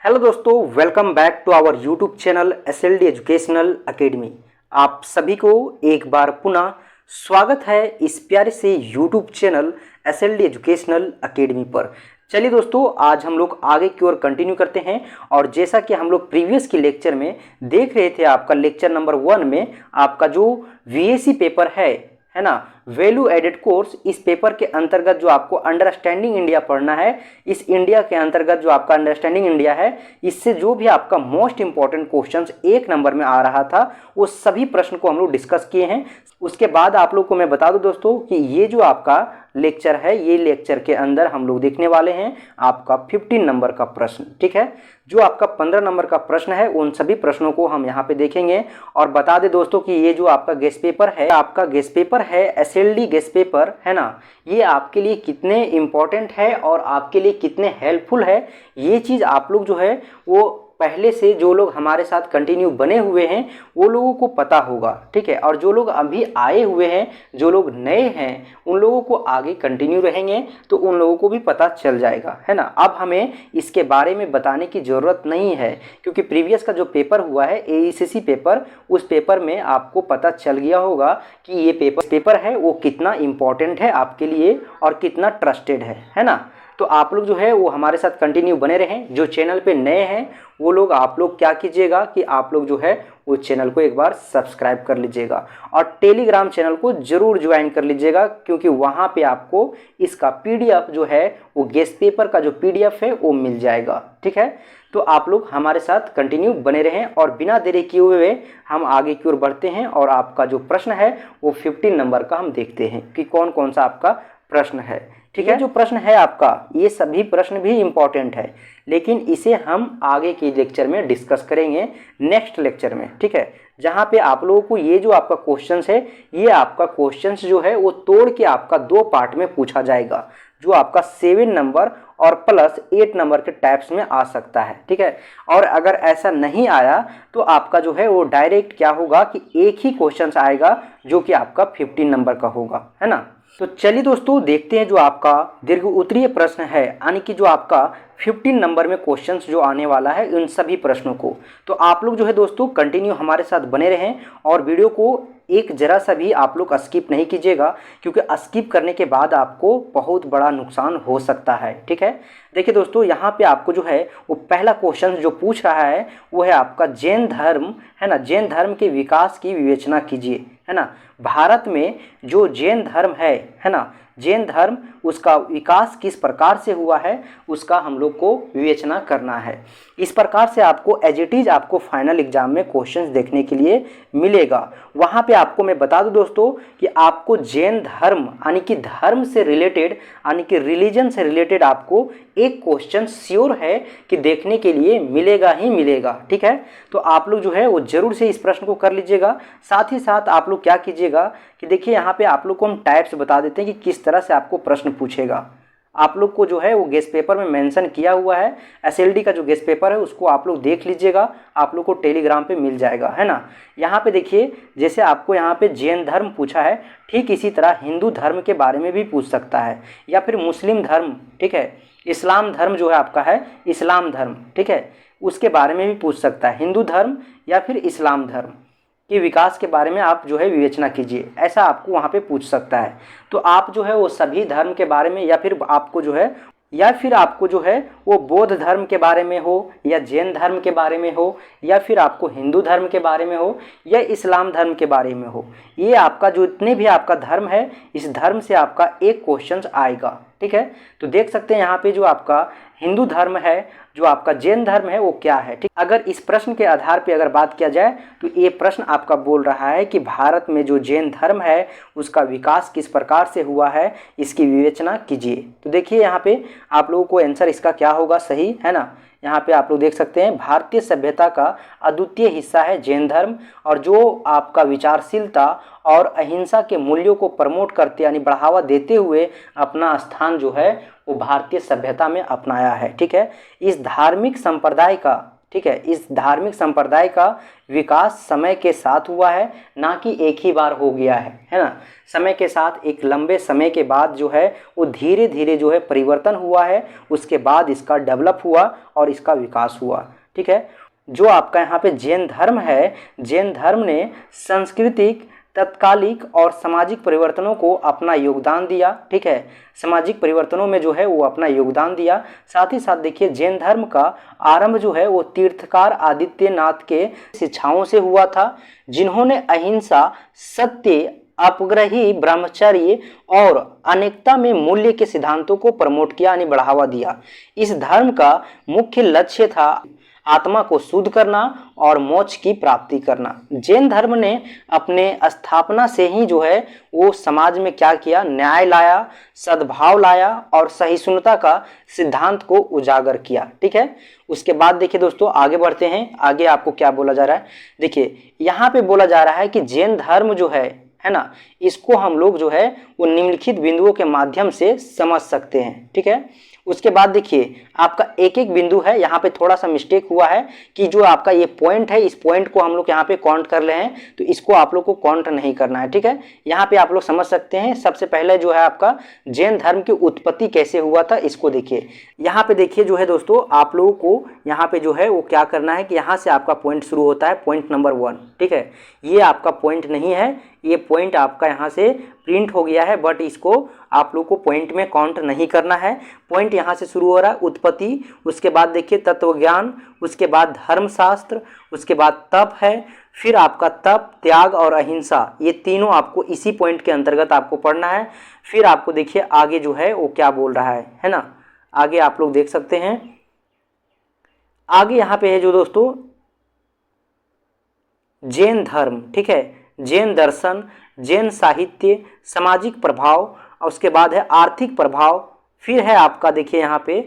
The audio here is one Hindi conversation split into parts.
हेलो दोस्तों, welcome back to our YouTube channel SLD educational academy. आप सभी को एक बार पुनः स्वागत है इस प्यारे से YouTube channel SLD educational academy पर। चलिए दोस्तों, आज हम लोग आगे की ओर कंटिन्यू करते हैं। और जैसा कि हम लोग प्रीवियस के लेक्चर में देख रहे थे, आपका लेक्चर नंबर 1 में आपका जो वीएसी पेपर है ना, वैल्यू एडेड कोर्स, इस पेपर के अंतर्गत जो आपको अंडरस्टैंडिंग इंडिया पढ़ना है, इस इंडिया के अंतर्गत जो आपका अंडरस्टैंडिंग इंडिया है, इससे जो भी आपका मोस्ट इंपॉर्टेंट क्वेश्चंस 1 नंबर में आ रहा था, वो सभी प्रश्न को हम लोग डिस्कस किए हैं। उसके बाद आप लोग को मैं बता दूं दोस्तों कि ये जो आपका लेक्चर है, ये लेक्चर के अंदर हम लोग देखने वाले हैं आपका 15 नंबर का प्रश्न। ठीक है, जो आपका 15 नंबर का प्रश्न है, उन सभी प्रश्नों को हम यहाँ पे देखेंगे। और बता दें दोस्तों कि ये जो आपका गेस्ट पेपर है, आपका गेस्ट पेपर है एसएलडी गेस्ट पेपर, है ना, ये आपके लिए कितने इम्पोर्टेंट है और आपके लिए कितने हेल्पफुल है, ये चीज़ आप लोग जो है वो पहले से जो लोग हमारे साथ कंटिन्यू बने हुए हैं वो लोगों को पता होगा। ठीक है, और जो लोग अभी आए हुए हैं, जो लोग नए हैं, उन लोगों को आगे कंटिन्यू रहेंगे तो उन लोगों को भी पता चल जाएगा, है ना। अब हमें इसके बारे में बताने की ज़रूरत नहीं है, क्योंकि प्रीवियस का जो पेपर हुआ है एईसीसी पेपर, उस पेपर में आपको पता चल गया होगा कि ये पेपर है वो कितना इम्पोर्टेंट है आपके लिए और कितना ट्रस्टेड है ना। तो आप लोग जो है वो हमारे साथ कंटिन्यू बने रहें। जो चैनल पे नए हैं वो लोग, आप लोग क्या कीजिएगा कि आप लोग जो है वो चैनल को एक बार सब्सक्राइब कर लीजिएगा और टेलीग्राम चैनल को ज़रूर ज्वाइन कर लीजिएगा, क्योंकि वहाँ पे आपको इसका पीडीएफ जो है वो गेस्ट पेपर का जो पीडीएफ है वो मिल जाएगा। ठीक है, तो आप लोग हमारे साथ कंटिन्यू बने रहें और बिना देरी किए हुए हम आगे की ओर बढ़ते हैं। और आपका जो प्रश्न है वो 15 नंबर का हम देखते हैं कि कौन कौन सा आपका प्रश्न है। ठीक है, जो प्रश्न है आपका, ये सभी प्रश्न भी इम्पॉर्टेंट है, लेकिन इसे हम आगे के लेक्चर में डिस्कस करेंगे, नेक्स्ट लेक्चर में। ठीक है, जहाँ पे आप लोगों को ये जो आपका क्वेश्चंस है, ये आपका क्वेश्चंस जो है वो तोड़ के आपका 2 पार्ट में पूछा जाएगा, जो आपका 7 नंबर और प्लस 8 नंबर के टाइप्स में आ सकता है। ठीक है, और अगर ऐसा नहीं आया तो आपका जो है वो डायरेक्ट क्या होगा कि एक ही क्वेश्चन आएगा जो कि आपका 15 नंबर का होगा, है ना। तो चलिए दोस्तों, देखते हैं जो आपका दीर्घ उत्तरीय प्रश्न है, यानी कि जो आपका 15 नंबर में क्वेश्चंस जो आने वाला है उन सभी प्रश्नों को। तो आप लोग जो है दोस्तों कंटिन्यू हमारे साथ बने रहें और वीडियो को एक जरा सा भी आप लोग स्किप नहीं कीजिएगा, क्योंकि स्किप करने के बाद आपको बहुत बड़ा नुकसान हो सकता है। ठीक है, देखिए दोस्तों, यहाँ पे आपको जो है वो पहला क्वेश्चन जो पूछ रहा है वो है आपका जैन धर्म, है ना, जैन धर्म के विकास की विवेचना कीजिए, है ना। भारत में जो जैन धर्म है ना, जैन धर्म, उसका विकास किस प्रकार से हुआ है उसका हम लोग को विवेचना करना है। इस प्रकार से आपको एज इट इज़ आपको फाइनल एग्जाम में क्वेश्चंस देखने के लिए मिलेगा। वहाँ पे आपको मैं बता दूं दोस्तों कि आपको जैन धर्म यानी कि धर्म से रिलेटेड, यानी कि रिलीजन से रिलेटेड आपको एक क्वेश्चन श्योर है कि देखने के लिए मिलेगा ही मिलेगा। ठीक है, तो आप लोग जो है वो जरूर से इस प्रश्न को कर लीजिएगा। साथ ही साथ आप लोग क्या कीजिएगा कि देखिए यहाँ पे आप लोग को हम टाइप्स बता देते हैं कि किस तरह से आपको प्रश्न पूछेगा। आप लोग को जो है वो गेस्ट पेपर में मेंशन किया हुआ है, एसएलडी का जो गेस्ट पेपर है उसको आप लोग देख लीजिएगा, आप लोग को टेलीग्राम पे मिल जाएगा, है ना। यहाँ पे देखिए, जैसे आपको यहाँ पे जैन धर्म पूछा है, ठीक इसी तरह हिंदू धर्म के बारे में भी पूछ सकता है, या फिर मुस्लिम धर्म, ठीक है, इस्लाम धर्म जो है आपका है, इस्लाम धर्म, ठीक है, उसके बारे में भी पूछ सकता है। हिंदू धर्म या फिर इस्लाम धर्म के विकास के बारे में आप जो है विवेचना कीजिए, ऐसा आपको वहाँ पे पूछ सकता है। तो आप जो है वो सभी धर्म के बारे में, या फिर आपको जो है वो बौद्ध धर्म के बारे में हो, या जैन धर्म के बारे में हो, या फिर आपको हिंदू धर्म के बारे में हो, या इस्लाम धर्म के बारे में हो, ये आपका जो इतने भी आपका धर्म है, इस धर्म से आपका एक क्वेश्चन आएगा। ठीक है, तो देख सकते हैं यहाँ पे जो आपका हिंदू धर्म है, जो आपका जैन धर्म है वो क्या है। ठीक, अगर इस प्रश्न के आधार पे अगर बात किया जाए तो ये प्रश्न आपका बोल रहा है कि भारत में जो जैन धर्म है उसका विकास किस प्रकार से हुआ है, इसकी विवेचना कीजिए। तो देखिए यहाँ पे आप लोगों को आंसर इसका क्या होगा, सही है ना। यहाँ पे आप लोग देख सकते हैं भारतीय सभ्यता का अद्वितीय हिस्सा है जैन धर्म, और जो आपका विचारशीलता और अहिंसा के मूल्यों को प्रमोट करते यानी बढ़ावा देते हुए अपना स्थान जो है वो भारतीय सभ्यता में अपनाया है। ठीक है, इस धार्मिक संप्रदाय का ठीक है। इस धार्मिक संप्रदाय का विकास समय के साथ हुआ है, ना कि एक ही बार हो गया है ना। समय के साथ एक लंबे समय के बाद जो है वो धीरे धीरे जो है परिवर्तन हुआ है, उसके बाद इसका डेवलप हुआ और इसका विकास हुआ, ठीक है। जो आपका यहाँ पे जैन धर्म है, जैन धर्म ने सांस्कृतिक, तत्कालिक और सामाजिक परिवर्तनों को अपना योगदान दिया, ठीक है। सामाजिक परिवर्तनों में जो है वो अपना योगदान दिया। साथ ही साथ देखिए जैन धर्म का आरंभ जो है वो तीर्थकार आदित्यनाथ के शिक्षाओं से हुआ था, जिन्होंने अहिंसा, सत्य, अपग्रही, ब्रह्मचर्य और अनेकता में मूल्य के सिद्धांतों को प्रमोट किया, यानी बढ़ावा दिया। इस धर्म का मुख्य लक्ष्य था आत्मा को शुद्ध करना और मोक्ष की प्राप्ति करना। जैन धर्म ने अपने स्थापना से ही जो है वो समाज में क्या किया, न्याय लाया, सद्भाव लाया और सहिष्णुता का सिद्धांत को उजागर किया, ठीक है। उसके बाद देखिए दोस्तों आगे बढ़ते हैं। आगे आपको क्या बोला जा रहा है, देखिए यहाँ पे बोला जा रहा है कि जैन धर्म जो है ना, इसको हम लोग जो है वो निम्नलिखित बिंदुओं के माध्यम से समझ सकते हैं, ठीक है। उसके बाद देखिए आपका एक एक बिंदु है, यहाँ पे थोड़ा सा मिस्टेक हुआ है कि जो आपका ये पॉइंट है, इस पॉइंट को हम लोग यहाँ पे काउंट कर रहे हैं, तो इसको आप लोग को काउंट नहीं करना है, ठीक है। यहाँ पे आप लोग समझ सकते हैं। सबसे पहले जो है आपका जैन धर्म की उत्पत्ति कैसे हुआ था, इसको देखिए। यहाँ पे देखिए जो है दोस्तों आप लोगों को यहाँ पे जो है वो क्या करना है कि यहाँ से आपका पॉइंट शुरू होता है, पॉइंट नंबर 1, ठीक है। ये आपका पॉइंट नहीं है, ये पॉइंट आपका यहाँ से प्रिंट हो गया है, बट इसको आप लोग को पॉइंट में काउंट नहीं करना है। पॉइंट यहाँ से शुरू हो रहा है, उत्पत्ति, उसके बाद देखिए तत्वज्ञान, उसके बाद धर्मशास्त्र, उसके बाद तप है, फिर आपका तप, त्याग और अहिंसा, ये तीनों आपको इसी पॉइंट के अंतर्गत आपको पढ़ना है। फिर आपको देखिए आगे जो है वो क्या बोल रहा है ना। आगे आप लोग देख सकते हैं, आगे यहाँ पे है जो दोस्तों जैन धर्म, ठीक है, जैन दर्शन, जैन साहित्य, सामाजिक प्रभाव, और उसके बाद है आर्थिक प्रभाव, फिर है आपका देखिए यहाँ पे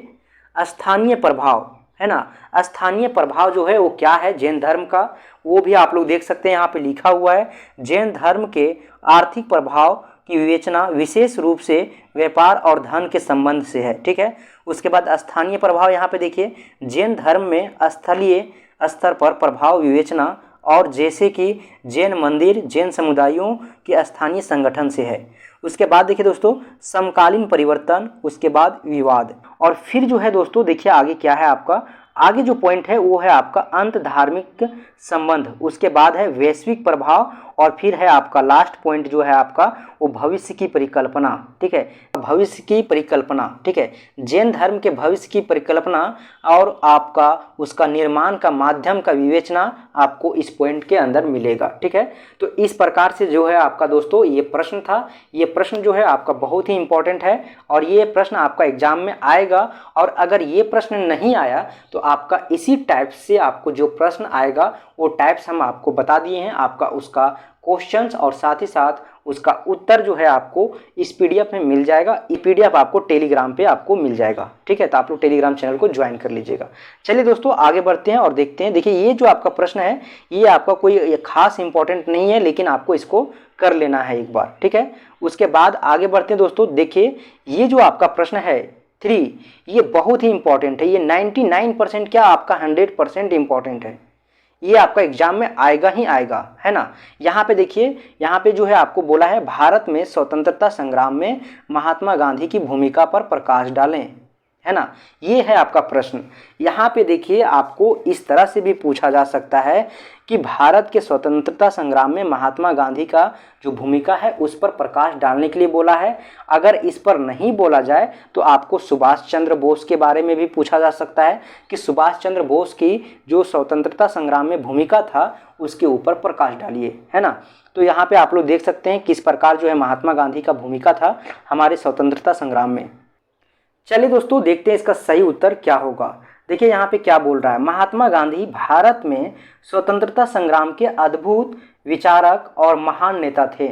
स्थानीय प्रभाव, है ना। स्थानीय प्रभाव जो है वो क्या है जैन धर्म का, वो भी आप लोग देख सकते हैं, यहाँ पे लिखा हुआ है। जैन धर्म के आर्थिक प्रभाव की विवेचना विशेष रूप से व्यापार और धन के संबंध से है, ठीक है। उसके बाद स्थानीय प्रभाव, यहाँ पे देखिए जैन धर्म में स्थलीय स्तर पर प्रभाव विवेचना और जैसे कि जैन मंदिर, जैन समुदायों के स्थानीय संगठन से है। उसके बाद देखिए दोस्तों समकालीन परिवर्तन, उसके बाद विवाद, और फिर जो है दोस्तों देखिए आगे क्या है आपका, आगे जो पॉइंट है वो है आपका अंत धार्मिक संबंध, उसके बाद है वैश्विक प्रभाव, और फिर है आपका लास्ट पॉइंट जो है आपका वो भविष्य की परिकल्पना, ठीक है। भविष्य की परिकल्पना, ठीक है। जैन धर्म के भविष्य की परिकल्पना और आपका उसका निर्माण का माध्यम का विवेचना आपको इस पॉइंट के अंदर मिलेगा, ठीक है। तो इस प्रकार से जो है आपका दोस्तों ये प्रश्न था। ये प्रश्न जो है आपका बहुत ही इंपॉर्टेंट है और ये प्रश्न आपका एग्जाम में आएगा, और अगर ये प्रश्न नहीं आया तो आपका इसी टाइप से आपको जो प्रश्न आएगा वो टाइप्स हम आपको बता दिए हैं, आपका उसका क्वेश्चंस और साथ ही साथ उसका उत्तर जो है आपको इस पीडीएफ में मिल जाएगा। ये पीडीएफ आपको टेलीग्राम पे आपको मिल जाएगा, ठीक है। तो आप लोग टेलीग्राम चैनल को ज्वाइन कर लीजिएगा। चलिए दोस्तों आगे बढ़ते हैं और देखते हैं। देखिए ये जो आपका प्रश्न है ये आपका कोई खास इंपॉर्टेंट नहीं है, लेकिन आपको इसको कर लेना है एक बार, ठीक है। उसके बाद आगे बढ़ते हैं दोस्तों। देखिए ये जो आपका प्रश्न है 3, ये बहुत ही इंपॉर्टेंट है। ये 99% क्या आपका 100% इंपॉर्टेंट है। ये आपका एग्जाम में आएगा ही आएगा, है ना। यहाँ पे देखिए, यहाँ पे जो है आपको बोला है भारत में स्वतंत्रता संग्राम में महात्मा गांधी की भूमिका पर प्रकाश डालें, है ना। ये है आपका प्रश्न। यहाँ पे देखिए आपको इस तरह से भी पूछा जा सकता है कि भारत के स्वतंत्रता संग्राम में महात्मा गांधी का जो भूमिका है उस पर प्रकाश डालने के लिए बोला है। अगर इस पर नहीं बोला जाए तो आपको सुभाष चंद्र बोस के बारे में भी पूछा जा सकता है कि सुभाष चंद्र बोस की जो स्वतंत्रता संग्राम में भूमिका था उसके ऊपर प्रकाश डालिए, है ना। तो यहाँ पे आप लोग देख सकते हैं किस प्रकार जो है महात्मा गांधी का भूमिका था हमारे स्वतंत्रता संग्राम में। चलिए दोस्तों देखते हैं इसका सही उत्तर क्या होगा। देखिए यहाँ पे क्या बोल रहा है, महात्मा गांधी भारत में स्वतंत्रता संग्राम के अद्भुत विचारक और महान नेता थे।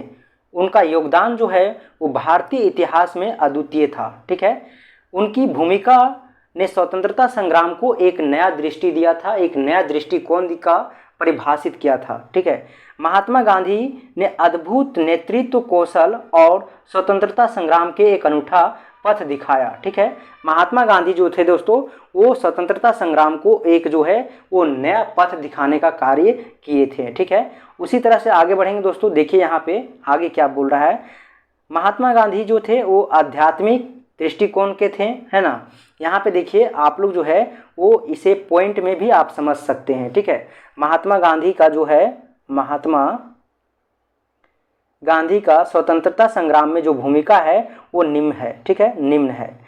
उनका योगदान जो है वो भारतीय इतिहास में अद्वितीय था, ठीक है। उनकी भूमिका ने स्वतंत्रता संग्राम को एक नया दृष्टि दिया था, एक नया दृष्टिकोण का परिभाषित किया था, ठीक है। महात्मा गांधी ने अद्भुत नेतृत्व कौशल और स्वतंत्रता संग्राम के एक अनूठा पथ दिखाया। ठीक है, महात्मा गांधी जो थे दोस्तों वो स्वतंत्रता संग्राम को एक जो है वो नया पथ दिखाने का कार्य किए थे। ठीक है, उसी तरह से आगे बढ़ेंगे दोस्तों। देखिए यहाँ पे आगे क्या बोल रहा है, महात्मा गांधी जो थे वो आध्यात्मिक दृष्टिकोण के थे, है ना। यहाँ पे देखिए आप लोग जो है वो इसे पॉइंट में भी आप समझ सकते हैं। ठीक है, महात्मा गांधी का जो है, महात्मा गांधी का स्वतंत्रता संग्राम में जो भूमिका है वो निम्न है। ठीक है, निम्न है।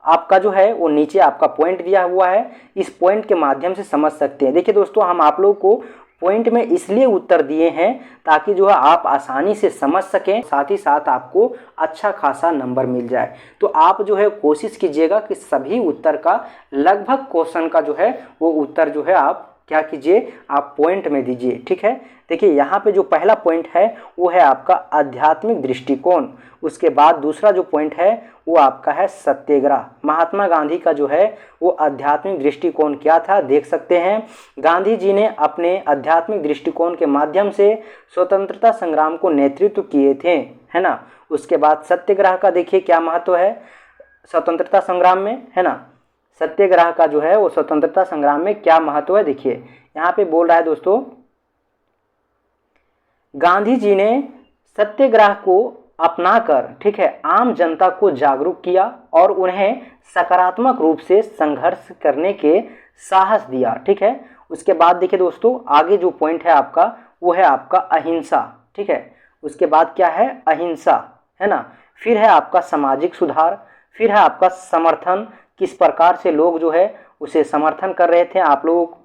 आपका जो है वो नीचे आपका पॉइंट दिया हुआ है, इस पॉइंट के माध्यम से समझ सकते हैं। देखिए दोस्तों, हम आप लोग को पॉइंट में इसलिए उत्तर दिए हैं ताकि जो है आप आसानी से समझ सकें, साथ ही साथ आपको अच्छा खासा नंबर मिल जाए। तो आप जो है कोशिश कीजिएगा कि सभी उत्तर का लगभग क्वेश्चन का जो है वो उत्तर जो है आप क्या कीजिए, आप पॉइंट में दीजिए। ठीक है, देखिए यहाँ पे जो पहला पॉइंट है वो है आपका आध्यात्मिक दृष्टिकोण। उसके बाद दूसरा जो पॉइंट है वो आपका है सत्याग्रह। महात्मा गांधी का जो है वो आध्यात्मिक दृष्टिकोण क्या था, देख सकते हैं। गांधी जी ने अपने आध्यात्मिक दृष्टिकोण के माध्यम से स्वतंत्रता संग्राम को नेतृत्व किए थे, है ना। उसके बाद सत्याग्रह का देखिए क्या महत्व है स्वतंत्रता संग्राम में, है ना। सत्याग्रह का जो है वो स्वतंत्रता संग्राम में क्या महत्व है, देखिए यहाँ पे बोल रहा है दोस्तों, गांधी जी ने सत्याग्रह को अपनाकर, ठीक है, आम जनता को जागरूक किया और उन्हें सकारात्मक रूप से संघर्ष करने के साहस दिया। ठीक है, उसके बाद देखिए दोस्तों आगे जो पॉइंट है आपका वो है आपका अहिंसा। ठीक है, उसके बाद क्या है, अहिंसा, है ना। फिर है आपका सामाजिक सुधार, फिर है आपका समर्थन, किस प्रकार से लोग जो है उसे समर्थन कर रहे थे, आप लोग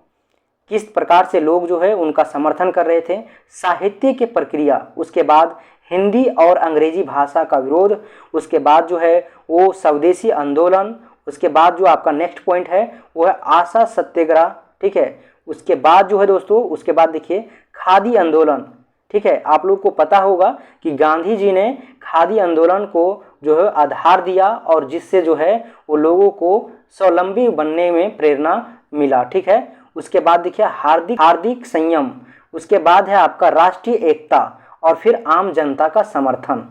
किस प्रकार से लोग जो है उनका समर्थन कर रहे थे, साहित्य की प्रक्रिया, उसके बाद हिंदी और अंग्रेजी भाषा का विरोध, उसके बाद जो है वो स्वदेशी आंदोलन, उसके बाद जो आपका नेक्स्ट पॉइंट है वो है आशा सत्याग्रह। ठीक है, उसके बाद जो है दोस्तों, उसके बाद देखिए खादी आंदोलन। ठीक है, आप लोग को पता होगा कि गांधी जी ने खादी आंदोलन को जो है आधार दिया और जिससे जो है वो लोगों को स्वावलंबी बनने में प्रेरणा मिला। ठीक है, उसके बाद देखिए हार्दिक संयम, उसके बाद है आपका राष्ट्रीय एकता और फिर आम जनता का समर्थन।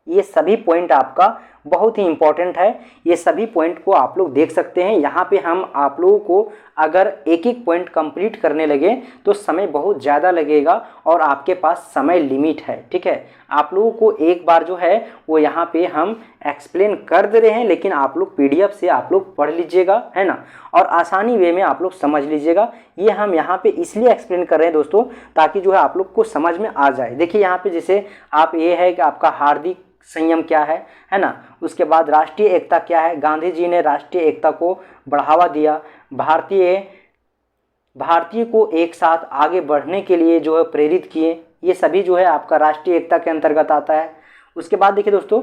ये सभी पॉइंट आपका बहुत ही इंपॉर्टेंट है, ये सभी पॉइंट को आप लोग देख सकते हैं। यहाँ पे हम आप लोगों को अगर एक एक पॉइंट कंप्लीट करने लगे तो समय बहुत ज़्यादा लगेगा और आपके पास समय लिमिट है। ठीक है, आप लोगों को एक बार जो है वो यहाँ पे हम एक्सप्लेन कर दे रहे हैं, लेकिन आप लोग PDF से आप लोग पढ़ लीजिएगा, है ना, और आसानी वे में आप लोग समझ लीजिएगा। ये हम यहाँ पे इसलिए एक्सप्लेन कर रहे हैं दोस्तों ताकि जो है आप लोग को समझ में आ जाए। देखिए यहाँ पे जैसे आप ये है कि आपका हार्दिक संयम क्या है ना। उसके बाद राष्ट्रीय एकता क्या है, गांधी जी ने राष्ट्रीय एकता को बढ़ावा दिया, भारतीय को एक साथ आगे बढ़ने के लिए जो है प्रेरित किए। ये सभी जो है आपका राष्ट्रीय एकता के अंतर्गत आता है। उसके बाद देखिए दोस्तों,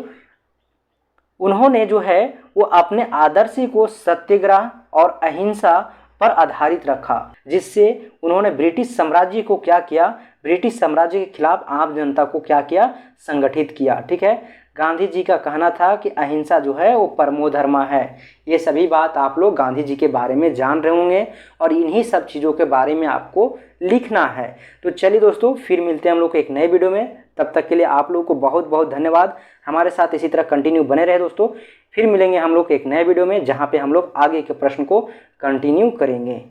उन्होंने जो है वो अपने आदर्श को सत्याग्रह और अहिंसा पर आधारित रखा, जिससे उन्होंने ब्रिटिश साम्राज्य को क्या किया, ब्रिटिश साम्राज्य के खिलाफ आम जनता को क्या किया, संगठित किया। ठीक है, गांधी जी का कहना था कि अहिंसा जो है वो परमो धर्मा है। ये सभी बात आप लोग गांधी जी के बारे में जान रहे होंगे और इन्हीं सब चीज़ों के बारे में आपको लिखना है। तो चलिए दोस्तों, फिर मिलते हैं हम लोग एक नए वीडियो में। तब तक के लिए आप लोगों को बहुत बहुत धन्यवाद। हमारे साथ इसी तरह कंटिन्यू बने रहे दोस्तों। फिर मिलेंगे हम लोग एक नए वीडियो में जहाँ पे हम लोग आगे के प्रश्न को कंटिन्यू करेंगे।